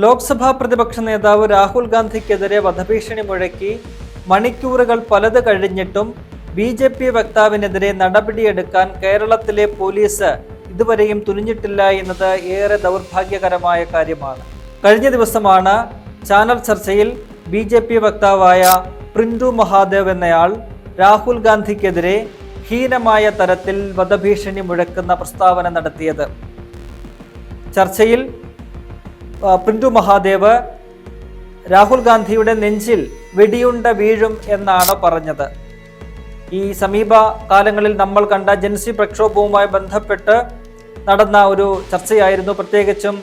ലോക്സഭാ പ്രതിപക്ഷ നേതാവ് രാഹുൽ ഗാന്ധിക്കെതിരെ വധഭീഷണി മുഴക്കി മണിക്കൂറുകൾ പലത് കഴിഞ്ഞിട്ടും BJP വക്താവിനെതിരെ നടപടിയെടുക്കാൻ കേരളത്തിലെ പോലീസ് ഇതുവരെയും തുനിഞ്ഞിട്ടില്ല എന്നത് ഏറെ ദൗർഭാഗ്യകരമായ കാര്യമാണ്. കഴിഞ്ഞ ദിവസമാണ് ചാനൽ ചർച്ചയിൽ BJP വക്താവായ പ്രിന്റു മഹാദേവ് എന്നയാൾ രാഹുൽ ഗാന്ധിക്കെതിരെ ഹീനമായ തരത്തിൽ വധഭീഷണി മുഴക്കുന്ന പ്രസ്താവന നടത്തിയത്. ചർച്ചയിൽ പ്രിന്റു മഹാദേവ് രാഹുൽ ഗാന്ധിയുടെ നെഞ്ചിൽ വെടിയുണ്ട വീഴും എന്നാണ് പറഞ്ഞത്. ഈ സമീപ കാലങ്ങളിൽ നമ്മൾ കണ്ട ജൻസി പ്രക്ഷോഭവുമായി ബന്ധപ്പെട്ട് നടന്ന ഒരു ചർച്ചയായിരുന്നു. പ്രത്യേകിച്ചും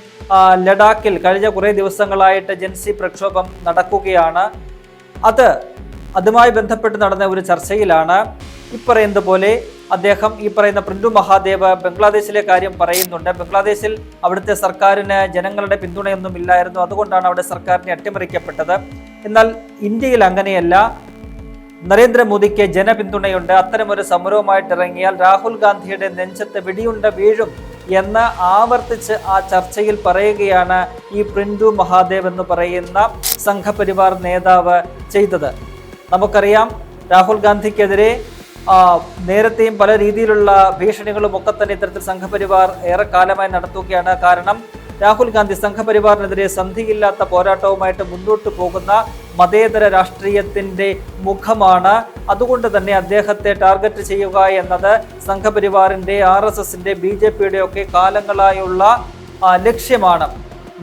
ലഡാക്കിൽ കഴിഞ്ഞ കുറേ ദിവസങ്ങളായിട്ട് ജൻസി പ്രക്ഷോഭം നടക്കുകയാണ്. അതുമായി ബന്ധപ്പെട്ട് നടന്ന ഒരു ചർച്ചയിലാണ് ഇപ്പറയുന്നത് പോലെ അദ്ദേഹം ഈ പറയുന്ന പ്രിന്റു മഹാദേവ് ബംഗ്ലാദേശിലെ കാര്യം പറയുന്നുണ്ട്. ബംഗ്ലാദേശിൽ അവിടുത്തെ സർക്കാരിന് ജനങ്ങളുടെ പിന്തുണയൊന്നും ഇല്ലായിരുന്നു, അതുകൊണ്ടാണ് അവിടെ സർക്കാരിനെ അട്ടിമറിക്കപ്പെട്ടത്. എന്നാൽ ഇന്ത്യയിൽ അങ്ങനെയല്ല, നരേന്ദ്രമോദിക്ക് ജനപിന്തുണയുണ്ട്. അത്തരമൊരു സമരവുമായിട്ട് ഇറങ്ങിയാൽ രാഹുൽ ഗാന്ധിയുടെ നെഞ്ചത്ത് വെടിയുണ്ട വീഴും എന്ന് ആവർത്തിച്ച് ആ ചർച്ചയിൽ പറയുകയാണ് ഈ പ്രിന്റു മഹാദേവ് എന്ന് പറയുന്ന സംഘപരിവാർ നേതാവ് ചെയ്തത്. നമുക്കറിയാം, രാഹുൽ ഗാന്ധിക്കെതിരെ നേരത്തെയും പല രീതിയിലുള്ള ഭീഷണികളും ഒക്കെ തന്നെ ഇത്തരത്തിൽ സംഘപരിവാർ ഏറെക്കാലമായി നടത്തുകയാണ്. കാരണം രാഹുൽ ഗാന്ധി സംഘപരിവാറിനെതിരെ സന്ധിയില്ലാത്ത പോരാട്ടവുമായിട്ട് മുന്നോട്ട് പോകുന്ന മതേതര രാഷ്ട്രീയത്തിന്റെ മുഖമാണ്. അതുകൊണ്ട് തന്നെ അദ്ദേഹത്തെ ടാർഗറ്റ് ചെയ്യുക എന്നത് സംഘപരിവാറിന്റെ, RSSന്റെ, BJPയുടെ ഒക്കെ കാലങ്ങളായുള്ള ലക്ഷ്യമാണ്.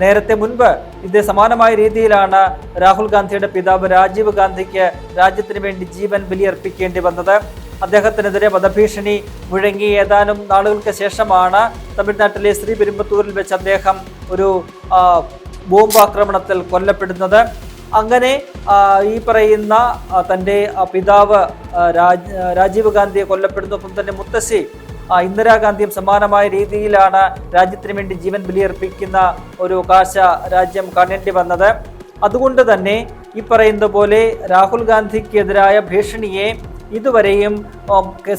നേരത്തെ മുൻപ് ഇത് സമാനമായ രീതിയിലാണ് രാഹുൽ ഗാന്ധിയുടെ പിതാവ് രാജീവ് ഗാന്ധിക്ക് രാജ്യത്തിന് വേണ്ടി ജീവൻ ബലിയർപ്പിക്കേണ്ടി വന്നത്. അദ്ദേഹത്തിനെതിരെ വധഭീഷണി മുഴങ്ങി ഏതാനും നാളുകൾക്ക് ശേഷമാണ് തമിഴ്നാട്ടിലെ ശ്രീപെരുമ്പത്തൂരിൽ വെച്ച് അദ്ദേഹം ഒരു ബോംബാക്രമണത്തിൽ കൊല്ലപ്പെടുന്നത്. അങ്ങനെ ഈ പറയുന്ന തൻ്റെ പിതാവ് രാജീവ് ഗാന്ധിയെ കൊല്ലപ്പെടുന്നു. ഒപ്പം തന്നെ മുത്തശ്ശി ഇന്ദിരാഗാന്ധിയും സമാനമായ രീതിയിലാണ് രാജ്യത്തിന് വേണ്ടി ജീവൻ ബലിയർപ്പിക്കുന്ന ഒരു കാഴ്ച രാജ്യം കാണേണ്ടി വന്നത്. അതുകൊണ്ട് തന്നെ ഈ പറയുന്നത് പോലെ രാഹുൽ ഗാന്ധിക്കെതിരായ ഭീഷണിയെ ഇതുവരെയും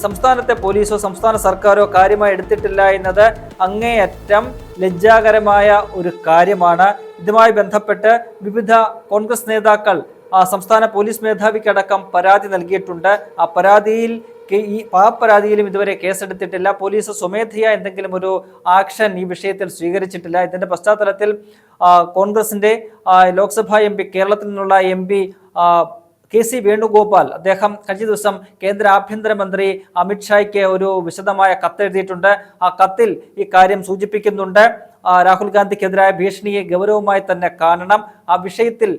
സംസ്ഥാനത്തെ പോലീസോ സംസ്ഥാന സർക്കാരോ കാര്യമായി എടുത്തിട്ടില്ല എന്നത് അങ്ങേയറ്റം ലജ്ജാകരമായ ഒരു കാര്യമാണ്. ഇതുമായി ബന്ധപ്പെട്ട് വിവിധ കോൺഗ്രസ് നേതാക്കൾ സംസ്ഥാന പോലീസ് മേധാവിക്കടക്കം പരാതി നൽകിയിട്ടുണ്ട്. ആ പരാതിയിലും ഇതുവരെ കേസെടുത്തിട്ടില്ല. പോലീസ് സ്വമേധയാ എന്തെങ്കിലും ഒരു ആക്ഷൻ ഈ വിഷയത്തിൽ സ്വീകരിച്ചിട്ടില്ല. ഇതിന്റെ പശ്ചാത്തലത്തിൽ കോൺഗ്രസിന്റെ ലോക്സഭാ MP, കേരളത്തിൽ നിന്നുള്ള MP KC വേണുഗോപാൽ, അദ്ദേഹം കഴിഞ്ഞ ദിവസം കേന്ദ്ര ആഭ്യന്തരമന്ത്രി അമിത്ഷായ്ക്ക് ഒരു വിശദമായ കത്തെഴുതിയിട്ടുണ്ട്. ആ കത്തിൽ ഈ കാര്യം സൂചിപ്പിക്കുന്നുണ്ട്. രാഹുൽ ഗാന്ധിക്കെതിരായ ഭീഷണിയെ ഗൗരവമായി തന്നെ കാണണം. ആ വിഷയത്തിൽ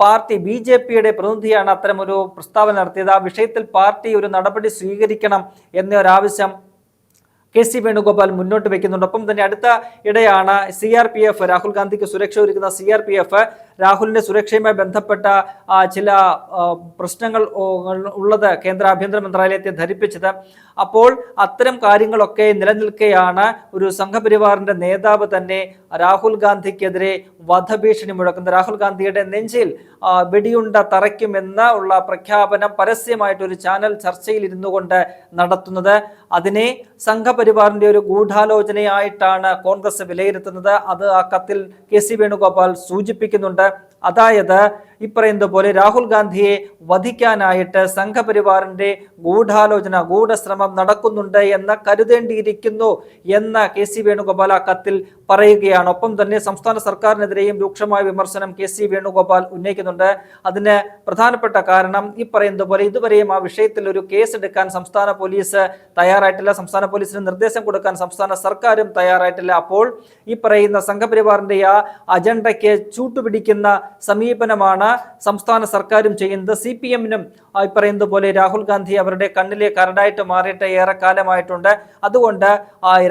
പാർട്ടി BJPയുടെ പ്രതിനിധിയാണ് അത്തരമൊരു പ്രസ്താവന നടത്തിയത്. ആ വിഷയത്തിൽ പാർട്ടി ഒരു നടപടി സ്വീകരിക്കണം എന്നൊരാവശ്യം KC വേണുഗോപാൽ മുന്നോട്ട് വെക്കുന്നുണ്ട്. ഒപ്പം തന്നെ അടുത്ത ഇടെയാണ് CRPF, രാഹുൽ ഗാന്ധിക്ക് സുരക്ഷ ഒരുക്കുന്ന CRPF രാഹുലിന്റെ സുരക്ഷയുമായി ബന്ധപ്പെട്ട ചില പ്രശ്നങ്ങൾ ഉള്ളത് കേന്ദ്ര ആഭ്യന്തര മന്ത്രാലയത്തെ ധരിപ്പിച്ചത്. അപ്പോൾ അത്തരം കാര്യങ്ങളൊക്കെ നിലനിൽക്കെയാണ് ഒരു സംഘപരിവാറിന്റെ നേതാവ് തന്നെ രാഹുൽ ഗാന്ധിക്കെതിരെ വധഭീഷണി മുഴക്കുന്നത്. രാഹുൽ ഗാന്ധിയുടെ നെഞ്ചിൽ വെടിയുണ്ട തറയ്ക്കുമെന്ന ഉള്ള പ്രഖ്യാപനം പരസ്യമായിട്ടൊരു ചാനൽ ചർച്ചയിൽ ഇരുന്നു കൊണ്ട് നടത്തുന്നത്. അതിനെ സംഘപരിവാറിന്റെ ഒരു ഗൂഢാലോചനയായിട്ടാണ് കോൺഗ്രസ് വിലയിരുത്തുന്നത്. അത് ആ കത്തിൽ KC വേണുഗോപാൽ സൂചിപ്പിക്കുന്നുണ്ട്. അതായത് ഈ പറയുന്നത് പോലെ രാഹുൽ ഗാന്ധിയെ വധിക്കാനായിട്ട് സംഘപരിവാറിന്റെ ഗൂഢശ്രമം നടക്കുന്നുണ്ട് എന്ന് കരുതേണ്ടിയിരിക്കുന്നു എന്ന് KC വേണുഗോപാൽ ആ കത്തിൽ പറയുകയാണ്. ഒപ്പം തന്നെ സംസ്ഥാന സർക്കാരിനെതിരെയും രൂക്ഷമായ വിമർശനം KC വേണുഗോപാൽ ഉന്നയിക്കുന്നുണ്ട്. അതിന് പ്രധാനപ്പെട്ട കാരണം ഈ പറയുന്നത് പോലെ ഇതുവരെയും ആ വിഷയത്തിൽ ഒരു കേസ് എടുക്കാൻ സംസ്ഥാന പോലീസ് തയ്യാറായിട്ടില്ല. സംസ്ഥാന പോലീസിന് നിർദ്ദേശം കൊടുക്കാൻ സംസ്ഥാന സർക്കാരും തയ്യാറായിട്ടില്ല. അപ്പോൾ ഈ പറയുന്ന സംഘപരിവാറിന്റെ ആ അജണ്ടയ്ക്ക് ചൂട്ടുപിടിക്കുന്ന സമീപനമാണ് സംസ്ഥാന സർക്കാരും ചെയ്യുന്നത്. CPM-നും ഈ പറയുന്നത് പോലെ രാഹുൽ ഗാന്ധി അവരുടെ കണ്ണിലെ കരടായിട്ട് മാറിയിട്ട് ഏറെ കാലമായിട്ടുണ്ട്. അതുകൊണ്ട്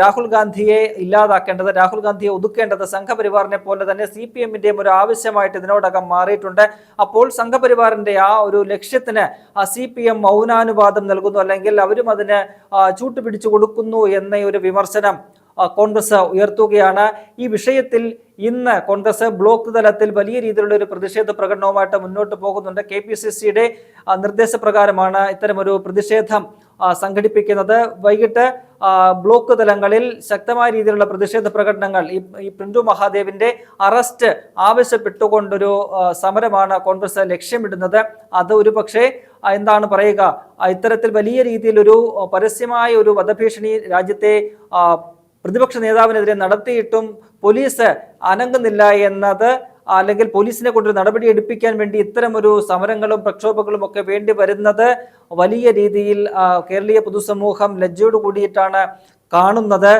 രാഹുൽ ഗാന്ധിയെ ഇല്ലാതാക്കേണ്ടത്, രാഹുൽ ഗാന്ധിയെ ഒതുക്കേണ്ടത് സംഘപരിവാറിനെ പോലെ തന്നെ CPM-ന്റെയും ഒരു ആവശ്യമായിട്ട് ഇതിനോടകം മാറിയിട്ടുണ്ട്. അപ്പോൾ സംഘപരിവാറിന്റെ ആ ഒരു ലക്ഷ്യത്തിന് CPM മൗനാനുവാദം നൽകുന്നു, അല്ലെങ്കിൽ അവരും അതിന് ചൂട്ടുപിടിച്ചു കൊടുക്കുന്നു എന്ന ഒരു വിമർശനം കോൺഗ്രസ് ഉയർത്തുകയാണ്. ഈ വിഷയത്തിൽ ഇന്ന് കോൺഗ്രസ് ബ്ലോക്ക് തലത്തിൽ വലിയ രീതിയിലുള്ള ഒരു പ്രതിഷേധ പ്രകടനവുമായിട്ട് മുന്നോട്ട് പോകുന്നുണ്ട്. KPCCയുടെ നിർദ്ദേശപ്രകാരമാണ് ഇത്തരമൊരു പ്രതിഷേധം സംഘടിപ്പിക്കുന്നത്. വൈകിട്ട് ബ്ലോക്ക് തലങ്ങളിൽ ശക്തമായ രീതിയിലുള്ള പ്രതിഷേധ പ്രകടനങ്ങൾ, ഈ പിന്റു മഹാദേവിന്റെ അറസ്റ്റ് ആവശ്യപ്പെട്ടുകൊണ്ടൊരു സമരമാണ് കോൺഗ്രസ് ലക്ഷ്യമിടുന്നത്. അത് ഒരു പക്ഷേ എന്താണ് പറയുക, ഇത്തരത്തിൽ വലിയ രീതിയിലൊരു പരസ്യമായ ഒരു വധഭീഷണി രാജ്യത്തെ പ്രതിപക്ഷ നേതാവിനെതിരെ നടത്തിയിട്ടും പോലീസ് അനങ്ങുന്നില്ല എന്നത്, അല്ലെങ്കിൽ പോലീസിനെ കൊണ്ടൊരു നടപടി എടുപ്പിക്കാൻ വേണ്ടി ഇത്തരം ഒരു സമരങ്ങളും പ്രക്ഷോഭങ്ങളും ഒക്കെ വേണ്ടി വരുന്നത് വലിയ രീതിയിൽ കേരളീയ പൊതുസമൂഹം ലജ്ജയോട് കൂടിയിട്ടാണ് കാണുന്നത്.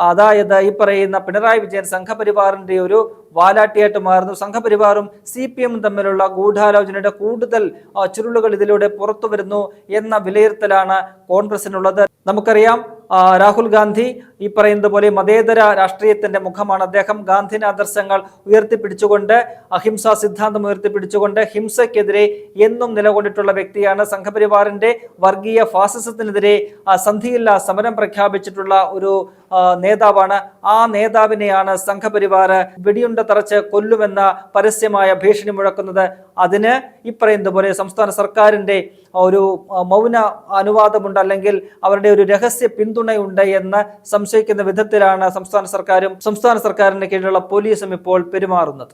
അതായത് ഈ പറയുന്ന പിണറായി വിജയൻ സംഘപരിവാറിന്റെ ഒരു വാലാട്ടിയായിട്ട് മാറുന്നു. സംഘപരിവാറും CPM തമ്മിലുള്ള ഗൂഢാലോചനയുടെ കൂടുതൽ ചുരുളുകൾ ഇതിലൂടെ പുറത്തു വരുന്നു എന്ന വിലയിരുത്തലാണ് കോൺഗ്രസിനുള്ളത്. നമുക്കറിയാം, രാഹുൽ ഗാന്ധി ഈ പറയുന്നത് പോലെ മതേതര രാഷ്ട്രീയത്തിന്റെ മുഖമാണ്. അദ്ദേഹം ഗാന്ധിയൻ ആദർശങ്ങൾ ഉയർത്തിപ്പിടിച്ചുകൊണ്ട്, അഹിംസാ സിദ്ധാന്തം ഉയർത്തിപ്പിടിച്ചുകൊണ്ട് ഹിംസയ്ക്കെതിരെ എന്നും നിലകൊണ്ടിട്ടുള്ള വ്യക്തിയാണ്. സംഘപരിവാറിന്റെ വർഗീയ ഫാസിസത്തിനെതിരെ സന്ധിയില്ലാ സമരം പ്രഖ്യാപിച്ചിട്ടുള്ള ഒരു നേതാവാണ്. ആ നേതാവിനെയാണ് സംഘപരിവാർ വെടിയുണ്ട തറച്ച് കൊല്ലുമെന്ന പരസ്യമായ ഭീഷണി മുഴക്കുന്നത്. അതിന് ഈ പറയുന്നത് പോലെ സംസ്ഥാന സർക്കാരിന്റെ ഒരു മൗന അനുവാദമുണ്ട്, അല്ലെങ്കിൽ അവരുടെ ഒരു രഹസ്യ പിന്തുണയുണ്ട് എന്ന് സംശയിക്കുന്ന വിധത്തിലാണ് സംസ്ഥാന സർക്കാരിന്റെ കീഴിലുള്ള പോലീസും ഇപ്പോൾ പെരുമാറുന്നത്.